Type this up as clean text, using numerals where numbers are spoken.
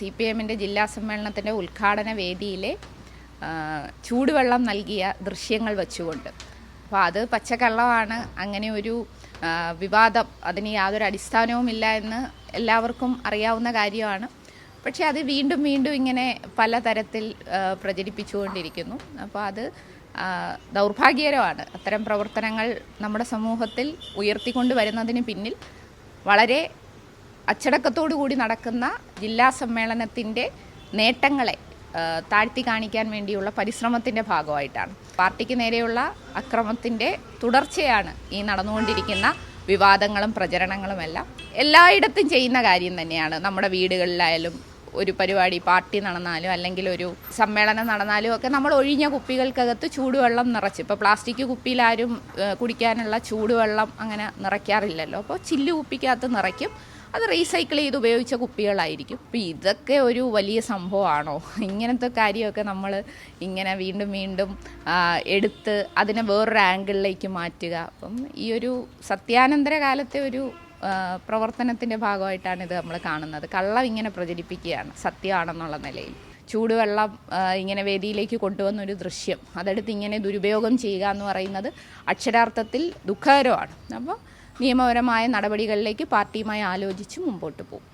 CPMൻ്റെ ജില്ലാ സമ്മേളനത്തിൻ്റെ ഉദ്ഘാടന വേദിയിലെ ചൂടുവെള്ളം നൽകിയ ദൃശ്യങ്ങൾ വെച്ചുകൊണ്ട്. അപ്പോൾ അത് പച്ചക്കള്ളമാണ്, അങ്ങനെ ഒരു വിവാദം അതിന് യാതൊരു അടിസ്ഥാനവുമില്ല എന്ന് എല്ലാവർക്കും അറിയാവുന്ന കാര്യമാണ്. പക്ഷേ അത് വീണ്ടും വീണ്ടും ഇങ്ങനെ പലതരത്തിൽ പ്രചരിപ്പിച്ചുകൊണ്ടിരിക്കുന്നു. അപ്പോൾ അത് ദൗർഭാഗ്യകരമാണ്. അത്തരം പ്രവർത്തനങ്ങൾ നമ്മുടെ സമൂഹത്തിൽ ഉയർത്തിക്കൊണ്ട് വരുന്നതിന് പിന്നിൽ വളരെ അച്ചടക്കത്തോടു കൂടി നടക്കുന്ന ജില്ലാ സമ്മേളനത്തിൻ്റെ നേട്ടങ്ങളെ താഴ്ത്തി കാണിക്കാൻ വേണ്ടിയുള്ള പരിശ്രമത്തിൻ്റെ ഭാഗമായിട്ടാണ്. പാർട്ടിക്ക് നേരെയുള്ള അക്രമത്തിൻ്റെ തുടർച്ചയാണ് ഈ നടന്നുകൊണ്ടിരിക്കുന്ന വിവാദങ്ങളും പ്രചരണങ്ങളുമെല്ലാം. എല്ലായിടത്തും ചെയ്യുന്ന കാര്യം തന്നെയാണ്. നമ്മുടെ വീടുകളിലായാലും ഒരു പരിപാടി പാർട്ടി നടന്നാലും അല്ലെങ്കിൽ ഒരു സമ്മേളനം നടന്നാലും ഒക്കെ നമ്മൾ ഒഴിഞ്ഞ കുപ്പികൾക്കകത്ത് ചൂടുവെള്ളം നിറച്ച്, ഇപ്പോൾ പ്ലാസ്റ്റിക് കുപ്പിയിലാരും കുടിക്കാനുള്ള ചൂടുവെള്ളം അങ്ങനെ നിറയ്ക്കാറില്ലല്ലോ. അപ്പോൾ ചില്ല് കുപ്പിക്കകത്ത് നിറയ്ക്കും, അത് റീസൈക്കിൾ ചെയ്ത് ഉപയോഗിച്ച കുപ്പികളായിരിക്കും. അപ്പോൾ ഇതൊക്കെ ഒരു വലിയ സംഭവമാണോ? ഇങ്ങനത്തെ കാര്യമൊക്കെ നമ്മൾ ഇങ്ങനെ വീണ്ടും വീണ്ടും എടുത്ത് അതിനെ വേറൊരു ആംഗിളിലേക്ക് മാറ്റുക. അപ്പം ഈ ഒരു സത്യാനന്തര കാലത്തെ ഒരു പ്രവർത്തനത്തിൻ്റെ ഭാഗമായിട്ടാണ് ഇത് നമ്മൾ കാണുന്നത്. കള്ളം ഇങ്ങനെ പ്രചരിപ്പിക്കുകയാണ് സത്യമാണെന്നുള്ള നിലയിൽ. ചൂടുവെള്ളം ഇങ്ങനെ വേദിയിലേക്ക് കൊണ്ടുവന്നൊരു ദൃശ്യം അതെടുത്ത് ഇങ്ങനെ ദുരുപയോഗം ചെയ്യുക എന്ന് പറയുന്നത് അക്ഷരാർത്ഥത്തിൽ ദുഃഖകരമാണ്. അപ്പോൾ നിയമപരമായ നടപടികളിലേക്ക് പാർട്ടിയുമായി ആലോചിച്ച് മുമ്പോട്ട് പോകും.